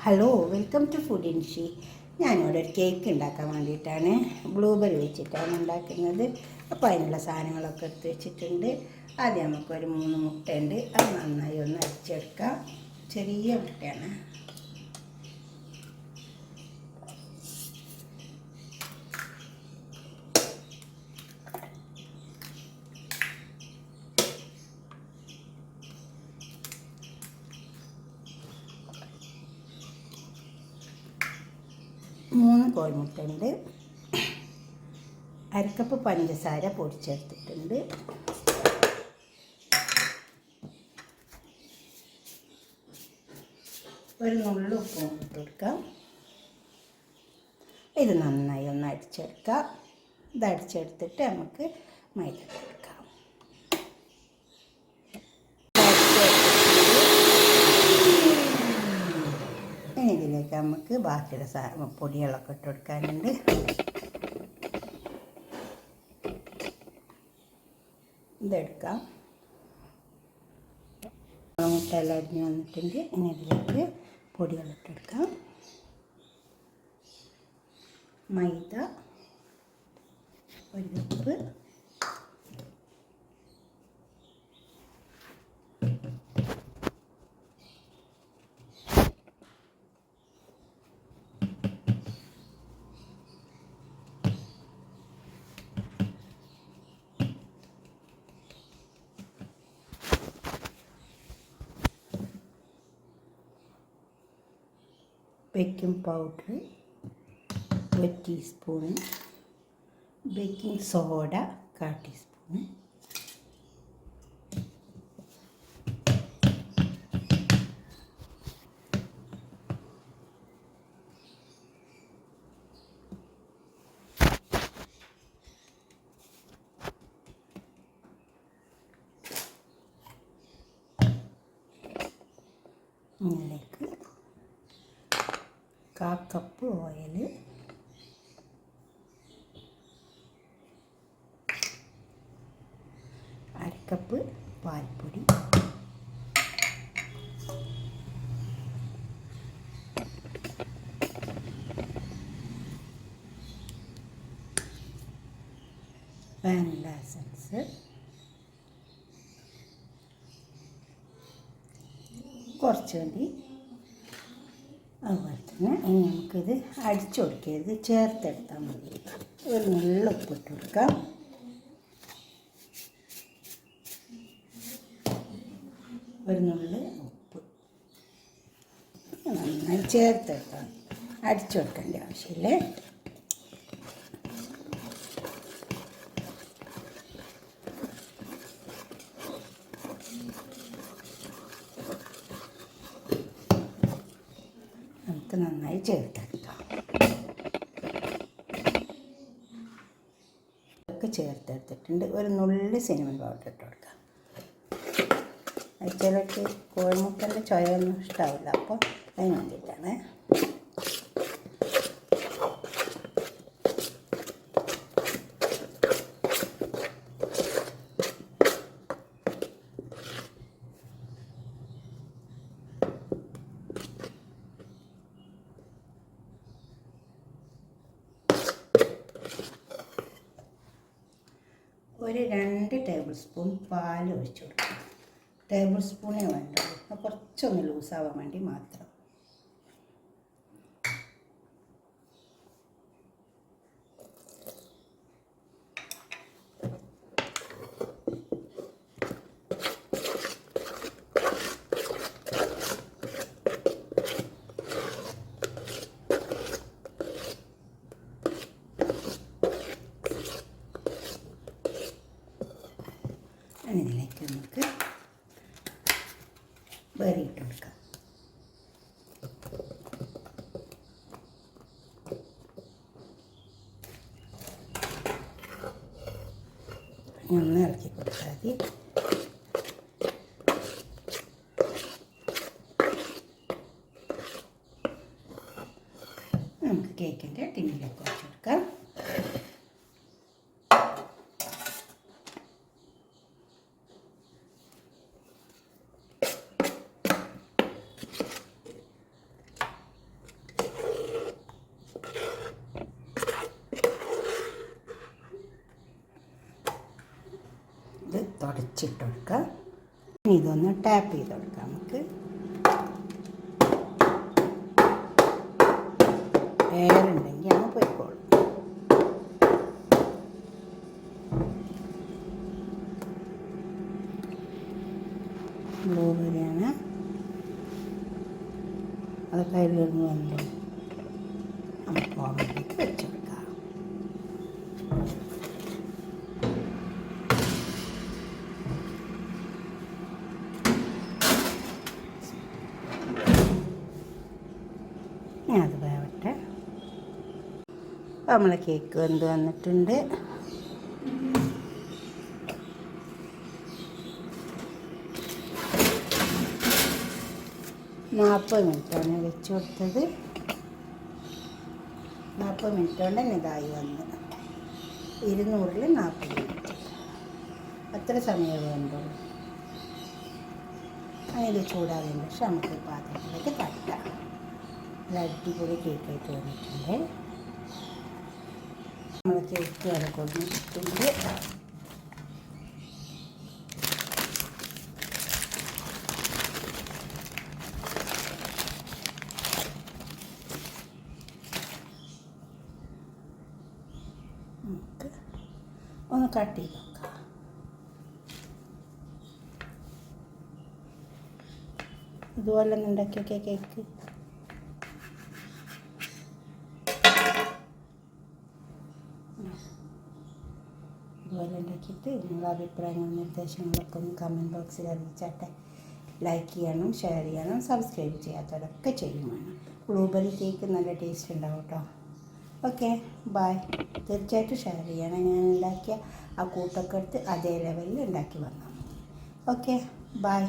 Hello, welcome to food ഇൻഷി. ഞാനിവിടെ ഒരു കേക്ക് ഉണ്ടാക്കാൻ വേണ്ടിയിട്ടാണ്, ബ്ലൂബെറി വെച്ചിട്ടാണ് ഉണ്ടാക്കുന്നത്. അപ്പോൾ അതിനുള്ള സാധനങ്ങളൊക്കെ എടുത്ത് വെച്ചിട്ടുണ്ട്. ആദ്യം നമുക്കൊരു 3 മുട്ടയുണ്ട്, അത് നന്നായി ഒന്ന് അടിച്ചെടുക്കാം. ചെറിയ മുട്ടയാണ്. മൂന്ന് കോഴിമുട്ടയുണ്ട്. അരക്കപ്പ് പഞ്ചസാര പൊടിച്ചെടുത്തിട്ടുണ്ട്. ഒരു നുള്ളു ഉപ്പും ഇട്ട് കൊടുക്കാം. ഇത് നന്നായി ഒന്ന് അടിച്ചെടുക്കാം. ഇത് അടിച്ചെടുത്തിട്ട് നമുക്ക് മൈദ കൊടുക്കാം. ഇനി ഇതിലേക്ക് നമുക്ക് ബാക്കിയുള്ള പൊടികളൊക്കെ ഇട്ട് കൊടുക്കാനുണ്ട്. ഇതെടുക്കാം. മുട്ടയെല്ലാം അരിഞ്ഞ് വന്നിട്ടുണ്ട്. ഇനി ഇതിലേക്ക് പൊടികളിട്ടെടുക്കാം. മൈദ 1 cup, baking powder 1 teaspoon, baking soda 1/4 teaspoon, ഇതിലേക്ക് 1/4 കപ്പ് ഓയിൽ, അരക്കപ്പ് പാൽപ്പൊടി, വാനില എസൻസ്, കുറച്ച് മതി. അതുപോലെ തന്നെ ഇനി നമുക്കിത് അടിച്ചു കൊടുക്കരുത്, ചേർത്തെടുത്താൽ മതി. ഒരു നുള്ള ഉപ്പിട്ട് കൊടുക്കാം. ഒരു നുള്ളി ഉപ്പ് നന്നായി ചേർത്തെടുക്കാം. അടിച്ചു കൊടുക്കേണ്ട ആവശ്യമില്ലേ. നമുക്ക് നന്നായി ചേർത്തെടുക്കാം. ഇതൊക്കെ ചേർത്തെടുത്തിട്ടുണ്ട്. ഒരു നുള്ളി സിനമൺ പൗഡർ ഇട്ട് കൊടുക്കാം. ചിലർക്ക് കോഴിമുട്ടൻ്റെ ചുവയൊന്നും ഇഷ്ടാവില്ല, അപ്പോൾ അതിന് വേണ്ടിയിട്ടാണ്. ഒരു 2 ടേബിൾ സ്പൂൺ പാൽ ഒഴിച്ചു കൊടുക്കാം. ടേബിൾ സ്പൂണേ വേണ്ടുള്ളൂ, കുറച്ചൊന്ന് ലൂസാവാൻ വേണ്ടി മാത്രം. ഇതിലേക്ക് നമുക്ക് ബെറിയിട്ട് കൊടുക്കാം. ഒന്ന് ഇറക്കി കൊടുത്താൽ മതി. നമുക്ക് കേക്കിൻ്റെ ടിന്നിലേക്ക് വെച്ച് കൊടുക്കാം. അടച്ചിട്ട് കൊടുക്കാം. ഇനി ഇതൊന്ന് ടാപ്പ് ചെയ്ത് കൊടുക്കാം നമുക്ക്. എയർ ഉണ്ടെങ്കിൽ അങ്ങ് പോയിക്കോളും. ബ്ലൂബെറിയാണ്. അതൊക്കെ അതിൽ നിന്ന് വന്നു നമുക്ക് ഓവനിലേക്ക് വെച്ച് കൊടുക്കാം. അത് വേവട്ടെ. നമ്മളെ കേക്ക് വെന്ത് വന്നിട്ടുണ്ട്. നാൽപ്പത് മിനിറ്റാണ് വെച്ച് കൊടുത്തത്. 40 മിനിറ്റ് കൊണ്ട് തന്നെ ഇതായി വന്ന് 200-ൽ 40 മിനിറ്റ് അത്ര സമയം വേണ്ടുള്ളൂ. അതിൽ ചൂടാതിന് ശേഷം നമുക്ക് പാത്രത്തിലേക്ക് തട്ടാം. നല്ല അടിപൊളി കേക്കായിട്ട് വന്നിട്ടുണ്ട്. നമ്മൾ കേക്ക് വരെ കൊടുത്തിട്ടുണ്ട്. നമുക്ക് ഒന്ന് കട്ട് ചെയ്ത് നോക്കാം. ഇതുപോലെ ഒന്ന് ഉണ്ടാക്കിയൊക്കെ കേക്ക്. ഇതുപോലെ ഉണ്ടാക്കിയിട്ട് നിങ്ങളുടെ അഭിപ്രായങ്ങളും നിർദ്ദേശങ്ങളൊക്കെ ഒന്ന് കമൻറ്റ് ബോക്സിൽ അറിയിച്ചാട്ടെ. ലൈക്ക് ചെയ്യണം, ഷെയർ ചെയ്യണം, സബ്സ്ക്രൈബ് ചെയ്യാത്തവരൊക്കെ ചെയ്യും വേണം. ബ്ലൂബെറി കേക്ക് നല്ല ടേസ്റ്റ് ഉണ്ടാവും കേട്ടോ. Okay, bye. തീർച്ചയായിട്ടും ഷെയർ ചെയ്യണം. ഞാൻ ഉണ്ടാക്കിയ ആ കൂട്ടൊക്കെ എടുത്ത് അതേ ലെവലിൽ ഉണ്ടാക്കി വന്നാൽ മതി. Okay, bye.